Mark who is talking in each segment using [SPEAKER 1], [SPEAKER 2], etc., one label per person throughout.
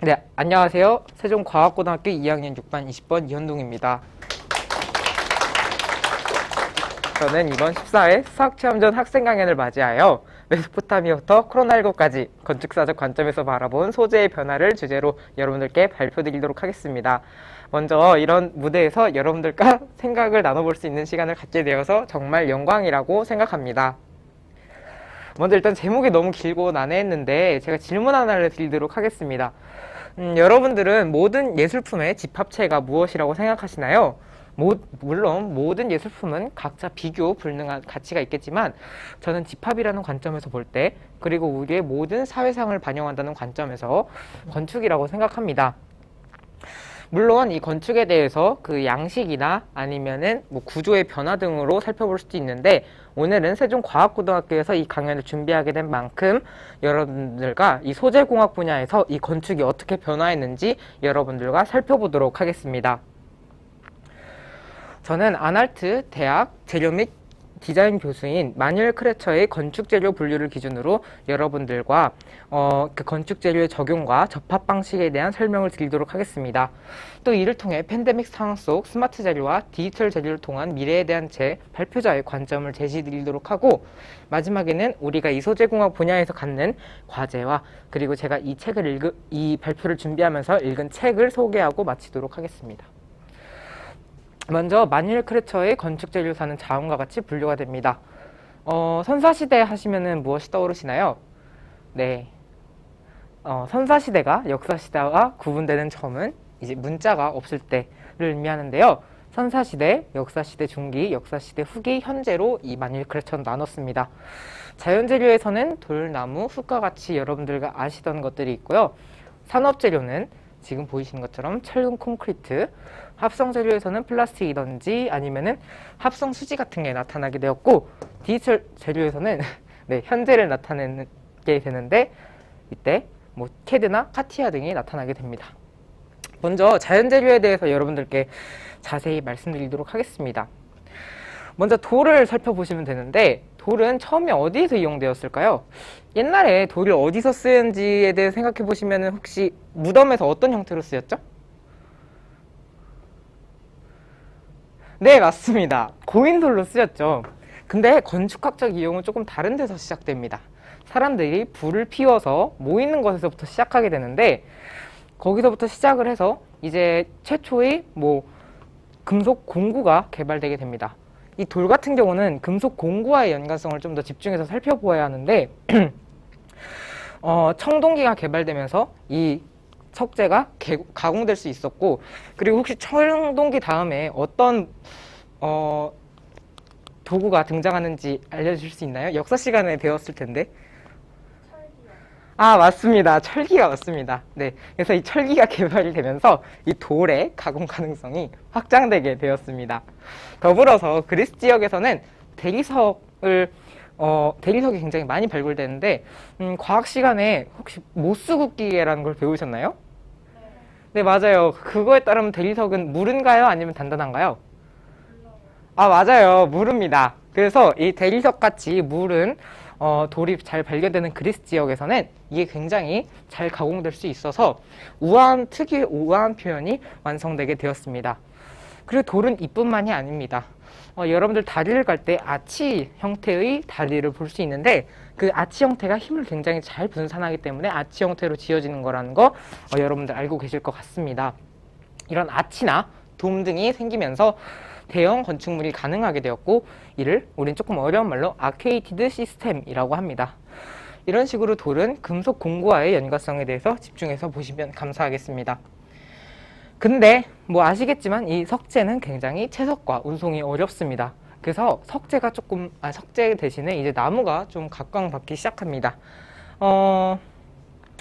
[SPEAKER 1] 네, 안녕하세요. 세종과학고등학교 2학년 6반 20번 이현동입니다. 저는 이번 14회 수학체험전 학생 강연을 맞이하여 메소포타미아부터 코로나19까지 건축사적 관점에서 바라본 소재의 변화를 주제로 여러분들께 발표드리도록 하겠습니다. 먼저 이런 무대에서 여러분들과 생각을 나눠볼 수 있는 시간을 갖게 되어서 정말 영광이라고 생각합니다. 먼저 일단 제목이 너무 길고 난해했는데 제가 질문 하나를 드리도록 하겠습니다. 여러분들은 모든 예술품의 집합체가 무엇이라고 생각하시나요? 물론 모든 예술품은 각자 비교 불능한 가치가 있겠지만 저는 집합이라는 관점에서 볼 때, 그리고 우리의 모든 사회상을 반영한다는 관점에서 건축이라고 생각합니다. 물론 이 건축에 대해서 그 양식이나 아니면은 뭐 구조의 변화 등으로 살펴볼 수도 있는데, 오늘은 세종과학고등학교에서 이 강연을 준비하게 된 만큼 여러분들과 이 소재공학 분야에서 이 건축이 어떻게 변화했는지 여러분들과 살펴보도록 하겠습니다. 저는 아날트 대학 재료 및 디자인 교수인 마뉴엘 크레처의 건축재료 분류를 기준으로 여러분들과 그 건축재료의 적용과 접합 방식에 대한 설명을 드리도록 하겠습니다. 또 이를 통해 팬데믹 상황 속 스마트 재료와 디지털 재료를 통한 미래에 대한 제 발표자의 관점을 제시드리도록 하고, 마지막에는 우리가 이 소재공학 분야에서 갖는 과제와 그리고 제가 이 발표를 준비하면서 읽은 책을 소개하고 마치도록 하겠습니다. 먼저 마뉴엘 크레처의 건축재료사는 다음과 같이 분류가 됩니다. 선사시대 하시면은 무엇이 떠오르시나요? 네. 선사시대가 역사시대와 구분되는 점은 이제 문자가 없을 때를 의미하는데요. 선사시대, 역사시대 중기, 역사시대 후기, 현재로 이 마뉴엘 크레처는 나눴습니다. 자연재료에서는 돌, 나무, 흙과 같이 여러분들과 아시던 것들이 있고요. 산업재료는 지금 보이시는 것처럼 철근 콘크리트, 합성재료에서는 플라스틱이든지 아니면은 합성 수지 같은 게 나타나게 되었고, 디지털 재료에서는 네, 현재를 나타내게 되는데 이때 뭐 캐드나 카티아 등이 나타나게 됩니다. 먼저 자연재료에 대해서 여러분들께 자세히 말씀드리도록 하겠습니다. 먼저 돌을 살펴보시면 되는데, 돌은 처음에 어디에서 이용되었을까요? 옛날에 돌이 어디서 쓰였는지에 대해 생각해 보시면 혹시 무덤에서 어떤 형태로 쓰였죠? 네, 맞습니다. 고인돌로 쓰였죠. 근데 건축학적 이용은 조금 다른 데서 시작됩니다. 사람들이 불을 피워서 모이는 것에서부터 시작하게 되는데, 거기서부터 시작을 해서 이제 최초의 금속 공구가 개발되게 됩니다. 이 돌 같은 경우는 금속 공구와의 연관성을 좀 더 집중해서 살펴보아야 하는데 청동기가 개발되면서 이 석재가 가공될 수 있었고, 그리고 혹시 청동기 다음에 어떤 도구가 등장하는지 알려주실 수 있나요? 역사 시간에 배웠을 텐데. 아, 맞습니다. 철기가 맞습니다. 네, 그래서 이 철기가 개발이 되면서 이 돌의 가공 가능성이 확장되게 되었습니다. 더불어서 그리스 지역에서는 대리석이 굉장히 많이 발굴되는데, 과학 시간에 혹시 모스국기계라는 걸 배우셨나요? 네, 맞아요. 그거에 따르면 대리석은 무른가요? 아니면 단단한가요? 아, 맞아요. 무릅니다. 그래서 이 대리석 같이 무른 돌이 잘 발견되는 그리스 지역에서는 이게 굉장히 잘 가공될 수 있어서 특유의 우아한 표현이 완성되게 되었습니다. 그리고 돌은 이뿐만이 아닙니다. 여러분들 다리를 갈 때 아치 형태의 다리를 볼 수 있는데, 그 아치 형태가 힘을 굉장히 잘 분산하기 때문에 아치 형태로 지어지는 거라는 거 여러분들 알고 계실 것 같습니다. 이런 아치나 돔 등이 생기면서 대형 건축물이 가능하게 되었고, 이를 우린 조금 어려운 말로 아케이티드 시스템이라고 합니다. 이런 식으로 돌은 금속 공구와의 연관성에 대해서 집중해서 보시면 감사하겠습니다. 근데 아시겠지만 이 석재는 굉장히 채석과 운송이 어렵습니다. 그래서 석재 대신에 이제 나무가 좀 각광받기 시작합니다.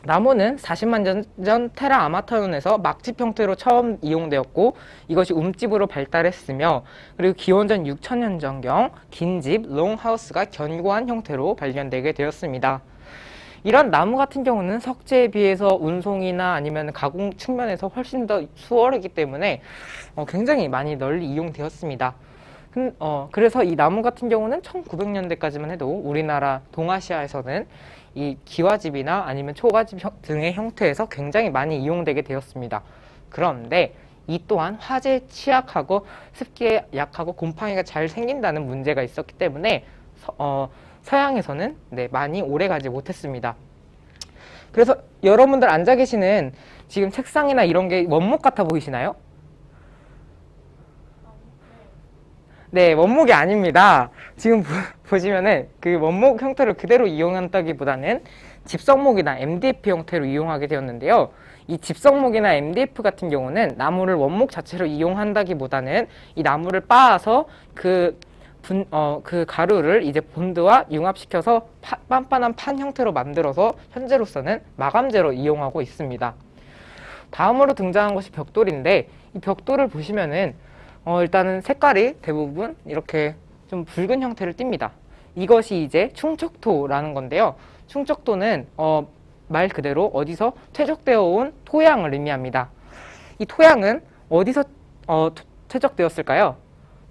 [SPEAKER 1] 나무는 40만 년 전 테라 아마타론에서 막집 형태로 처음 이용되었고, 이것이 움집으로 발달했으며, 그리고 기원전 6천년 전경 긴집 롱하우스가 견고한 형태로 발견되게 되었습니다. 이런 나무 같은 경우는 석재에 비해서 운송이나 아니면 가공 측면에서 훨씬 더 수월하기 때문에 굉장히 많이 널리 이용되었습니다. 그래서 이 나무 같은 경우는 1900년대까지만 해도 우리나라 동아시아에서는 이 기와집이나 아니면 초가집 등의 형태에서 굉장히 많이 이용되게 되었습니다. 그런데 이 또한 화재에 취약하고 습기에 약하고 곰팡이가 잘 생긴다는 문제가 있었기 때문에 서양에서는 많이 오래가지 못했습니다. 그래서 여러분들 앉아 계시는 지금 책상이나 이런 게 원목 같아 보이시나요? 네, 원목이 아닙니다. 지금 보시면은 그 원목 형태를 그대로 이용한다기보다는 집성목이나 MDF 형태로 이용하게 되었는데요. 이 집성목이나 MDF 같은 경우는 나무를 원목 자체로 이용한다기보다는 이 나무를 빻아서 그 가루를 이제 본드와 융합시켜서 빤빤한 판 형태로 만들어서 현재로서는 마감재로 이용하고 있습니다. 다음으로 등장한 것이 벽돌인데, 이 벽돌을 보시면은 일단은 색깔이 대부분 이렇게 좀 붉은 형태를 띱니다. 이것이 이제 충척토라는 건데요. 충척토는 말 그대로 어디서 퇴적되어 온 토양을 의미합니다. 이 토양은 어디서 퇴적되었을까요?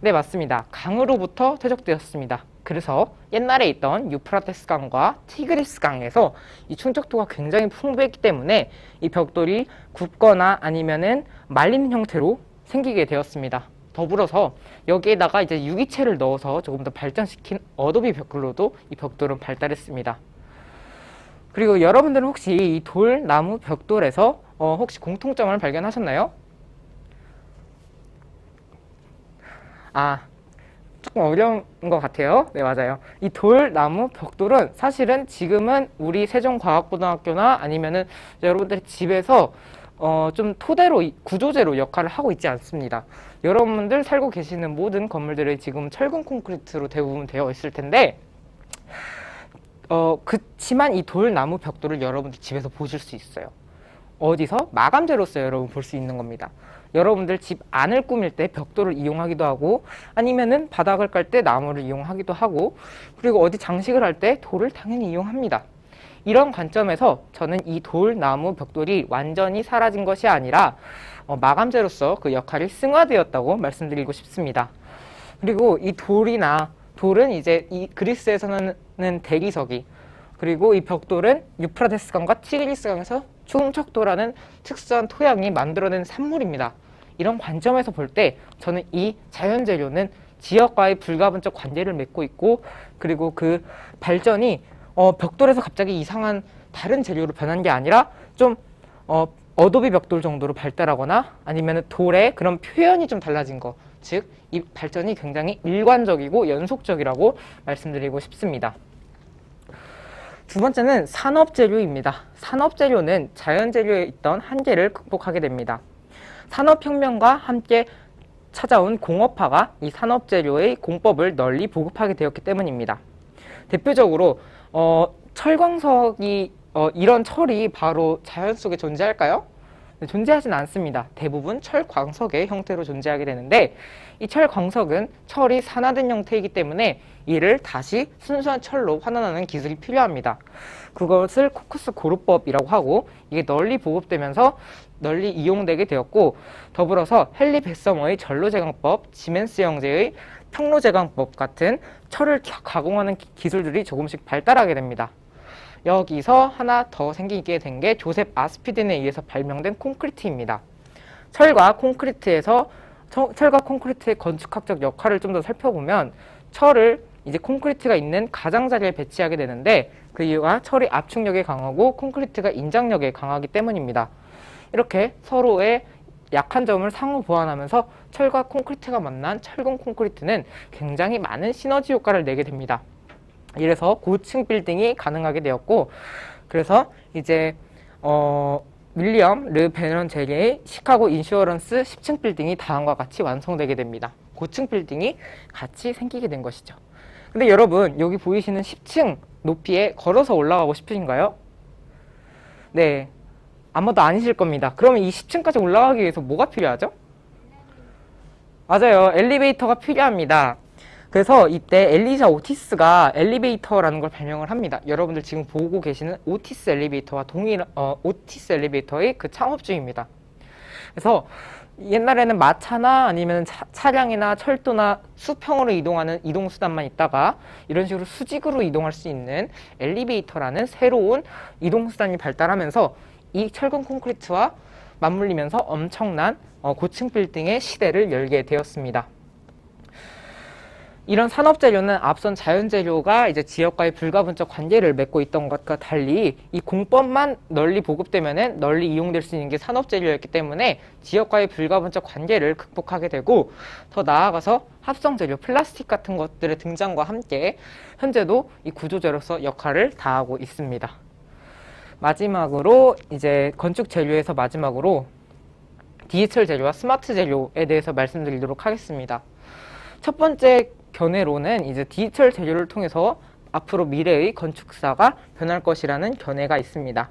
[SPEAKER 1] 네, 맞습니다. 강으로부터 퇴적되었습니다. 그래서 옛날에 있던 유프라테스 강과 티그리스 강에서 이 충척토가 굉장히 풍부했기 때문에 이 벽돌이 굽거나 아니면은 말리는 형태로 생기게 되었습니다. 더불어서 여기에다가 이제 유기체를 넣어서 조금 더 발전시킨 어도비 벽돌로도 이 벽돌은 발달했습니다. 그리고 여러분들은 혹시 이 돌, 나무, 벽돌에서 혹시 공통점을 발견하셨나요? 조금 어려운 것 같아요. 네, 맞아요. 이 돌, 나무, 벽돌은 사실은 지금은 우리 세종과학고등학교나 아니면은 여러분들의 집에서 좀 토대로, 구조재로 역할을 하고 있지 않습니다. 여러분들 살고 계시는 모든 건물들이 지금 철근 콘크리트로 대부분 되어 있을 텐데, 그치만 이 돌, 나무, 벽돌을 여러분들 집에서 보실 수 있어요. 어디서? 마감재로서 여러분 볼 수 있는 겁니다. 여러분들 집 안을 꾸밀 때 벽돌을 이용하기도 하고, 아니면은 바닥을 깔 때 나무를 이용하기도 하고, 그리고 어디 장식을 할 때 돌을 당연히 이용합니다. 이런 관점에서 저는 이 돌, 나무, 벽돌이 완전히 사라진 것이 아니라 마감재로서 그 역할이 승화되었다고 말씀드리고 싶습니다. 그리고 이 돌은 이제 이 그리스에서는 대리석이, 그리고 이 벽돌은 유프라테스 강과 티그리스 강에서 충척토라는 특수한 토양이 만들어낸 산물입니다. 이런 관점에서 볼 때 저는 이 자연재료는 지역과의 불가분적 관계를 맺고 있고, 그리고 그 발전이 벽돌에서 갑자기 이상한 다른 재료로 변한 게 아니라 좀 어도비 벽돌 정도로 발달하거나 아니면 돌의 그런 표현이 좀 달라진 거, 즉 이 발전이 굉장히 일관적이고 연속적이라고 말씀드리고 싶습니다. 두 번째는 산업재료입니다. 산업재료는 자연재료에 있던 한계를 극복하게 됩니다. 산업혁명과 함께 찾아온 공업화가 이 산업재료의 공법을 널리 보급하게 되었기 때문입니다. 대표적으로 철광석이 이런 철이 바로 자연 속에 존재할까요? 네, 존재하진 않습니다. 대부분 철광석의 형태로 존재하게 되는데, 이 철광석은 철이 산화된 형태이기 때문에 이를 다시 순수한 철로 환원하는 기술이 필요합니다. 그것을 코크스 고루법이라고 하고, 이게 널리 보급되면서 널리 이용되게 되었고, 더불어서 헨리 베서머의 전로제강법, 지멘스 형제의 평로제강법 같은 철을 가공하는 기술들이 조금씩 발달하게 됩니다. 여기서 하나 더 생기게 된 게 조셉 아스피든에 의해서 발명된 콘크리트입니다. 철과 콘크리트의 건축학적 역할을 좀 더 살펴보면, 철을 이제 콘크리트가 있는 가장자리에 배치하게 되는데, 그 이유가 철이 압축력이 강하고 콘크리트가 인장력이 강하기 때문입니다. 이렇게 서로의 약한 점을 상호 보완하면서 철과 콘크리트가 만난 철근 콘크리트는 굉장히 많은 시너지 효과를 내게 됩니다. 이래서 고층 빌딩이 가능하게 되었고, 그래서 이제 윌리엄 르 베넌제리의 시카고 인슈어런스 10층 빌딩이 다음과 같이 완성되게 됩니다. 고층 빌딩이 같이 생기게 된 것이죠. 근데 여러분, 여기 보이시는 10층 높이에 걸어서 올라가고 싶으신가요? 네, 아무도 아니실 겁니다. 그러면 이 10층까지 올라가기 위해서 뭐가 필요하죠? 맞아요, 엘리베이터가 필요합니다. 그래서 이때 엘리자 오티스가 엘리베이터라는 걸 발명을 합니다. 여러분들 지금 보고 계시는 오티스 엘리베이터와 오티스 엘리베이터의 그 창업 중입니다. 그래서 옛날에는 마차나 아니면 차량이나 철도나 수평으로 이동하는 이동수단만 있다가 이런 식으로 수직으로 이동할 수 있는 엘리베이터라는 새로운 이동수단이 발달하면서 이 철근 콘크리트와 맞물리면서 엄청난 고층 빌딩의 시대를 열게 되었습니다. 이런 산업재료는 앞선 자연재료가 이제 지역과의 불가분적 관계를 맺고 있던 것과 달리 이 공법만 널리 보급되면은 널리 이용될 수 있는 게 산업재료였기 때문에 지역과의 불가분적 관계를 극복하게 되고, 더 나아가서 합성재료, 플라스틱 같은 것들의 등장과 함께 현재도 이 구조재로서 역할을 다하고 있습니다. 마지막으로 이제 건축재료에서 마지막으로 디지털 재료와 스마트 재료에 대해서 말씀드리도록 하겠습니다. 첫 번째 견해로는 이제 디지털 재료를 통해서 앞으로 미래의 건축사가 변할 것이라는 견해가 있습니다.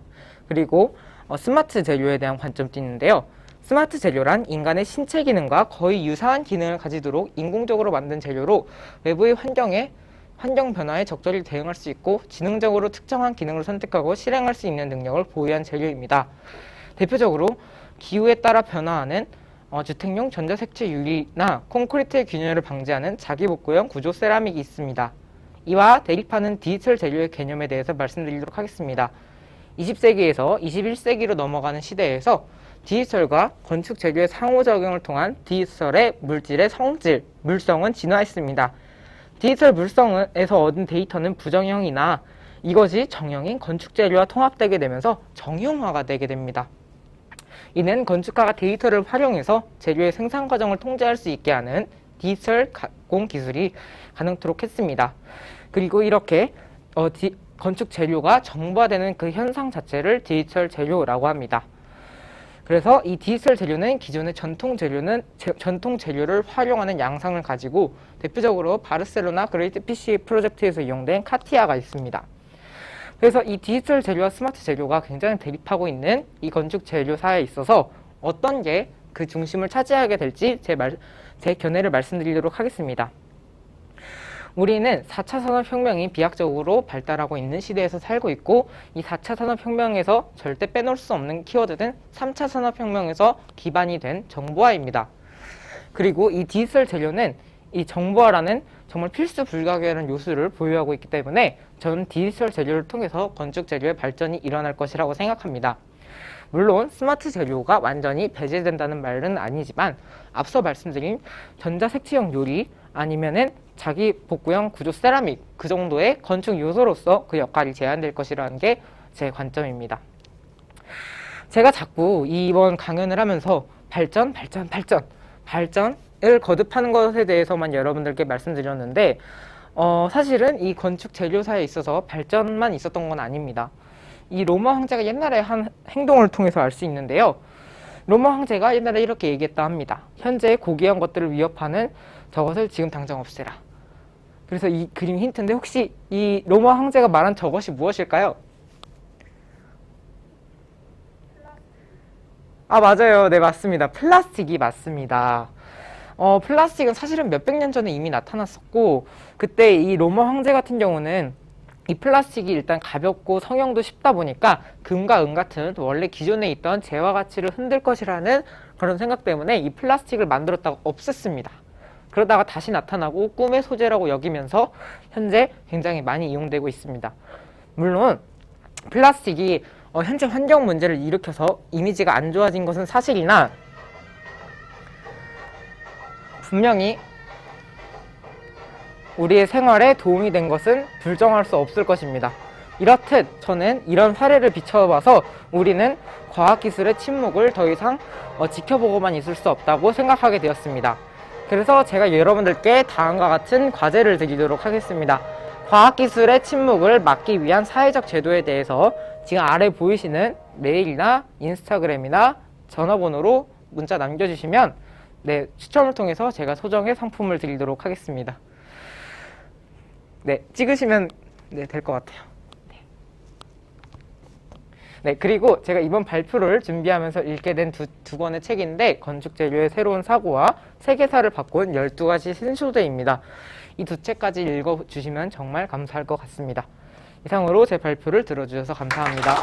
[SPEAKER 1] 그리고 스마트 재료에 대한 관점도 있는데요. 스마트 재료란 인간의 신체 기능과 거의 유사한 기능을 가지도록 인공적으로 만든 재료로 외부의 환경 변화에 적절히 대응할 수 있고 지능적으로 특정한 기능을 선택하고 실행할 수 있는 능력을 보유한 재료입니다. 대표적으로 기후에 따라 변화하는 주택용 전자색채 유리나 콘크리트의 균열을 방지하는 자기복구형 구조 세라믹이 있습니다. 이와 대립하는 디지털 재료의 개념에 대해서 말씀드리도록 하겠습니다. 20세기에서 21세기로 넘어가는 시대에서 디지털과 건축 재료의 상호작용을 통한 디지털의 물질의 성질, 물성은 진화했습니다. 디지털 물성에서 얻은 데이터는 부정형이나 이것이 정형인 건축 재료와 통합되게 되면서 정형화가 되게 됩니다. 이는 건축가가 데이터를 활용해서 재료의 생산 과정을 통제할 수 있게 하는 디지털 가공 기술이 가능토록 했습니다. 그리고 이렇게 건축 재료가 정보화되는 그 현상 자체를 디지털 재료라고 합니다. 그래서 이 디지털 재료는 기존의 전통 재료를 활용하는 양상을 가지고 대표적으로 바르셀로나 그레이트 PC 프로젝트에서 이용된 카티아가 있습니다. 그래서 이 디지털 재료와 스마트 재료가 굉장히 대립하고 있는 이 건축 재료사에 있어서 어떤 게 그 중심을 차지하게 될지 제 견해를 말씀드리도록 하겠습니다. 우리는 4차 산업혁명이 비약적으로 발달하고 있는 시대에서 살고 있고, 이 4차 산업혁명에서 절대 빼놓을 수 없는 키워드는 3차 산업혁명에서 기반이 된 정보화입니다. 그리고 이 디지털 재료는 이 정보화라는 정말 필수 불가결한 요소를 보유하고 있기 때문에 저는 디지털 재료를 통해서 건축 재료의 발전이 일어날 것이라고 생각합니다. 물론 스마트 재료가 완전히 배제된다는 말은 아니지만 앞서 말씀드린 전자색채형 유리 아니면은 자기 복구형 구조 세라믹, 그 정도의 건축 요소로서 그 역할이 제한될 것이라는 게 제 관점입니다. 제가 자꾸 이번 강연을 하면서 발전을 거듭하는 것에 대해서만 여러분들께 말씀드렸는데 사실은 이 건축 재료사에 있어서 발전만 있었던 건 아닙니다. 이 로마 황제가 옛날에 한 행동을 통해서 알 수 있는데요. 로마 황제가 옛날에 이렇게 얘기했다 합니다. 현재 고귀한 것들을 위협하는 저것을 지금 당장 없애라. 그래서 이 그림 힌트인데 혹시 이 로마 황제가 말한 저것이 무엇일까요? 아, 맞아요. 네, 맞습니다. 플라스틱이 맞습니다. 플라스틱은 사실은 몇백 년 전에 이미 나타났었고, 그때 이 로마 황제 같은 경우는 이 플라스틱이 일단 가볍고 성형도 쉽다 보니까 금과 은 같은 원래 기존에 있던 재화 가치를 흔들 것이라는 그런 생각 때문에 이 플라스틱을 만들었다가 없앴습니다. 그러다가 다시 나타나고 꿈의 소재라고 여기면서 현재 굉장히 많이 이용되고 있습니다. 물론 플라스틱이 현재 환경 문제를 일으켜서 이미지가 안 좋아진 것은 사실이나 분명히 우리의 생활에 도움이 된 것은 불정할 수 없을 것입니다. 이렇듯 저는 이런 사례를 비춰봐서 우리는 과학기술의 침묵을 더 이상 지켜보고만 있을 수 없다고 생각하게 되었습니다. 그래서 제가 여러분들께 다음과 같은 과제를 드리도록 하겠습니다. 과학기술의 침묵을 막기 위한 사회적 제도에 대해서 지금 아래 보이시는 메일이나 인스타그램이나 전화번호로 문자 남겨주시면 추첨을 통해서 제가 소정의 상품을 드리도록 하겠습니다. 찍으시면 될 것 같아요. 그리고 제가 이번 발표를 준비하면서 읽게 된 두 권의 책인데 건축재료의 새로운 사고와 세계사를 바꾼 12가지 신소재입니다. 이 두 책까지 읽어주시면 정말 감사할 것 같습니다. 이상으로 제 발표를 들어주셔서 감사합니다.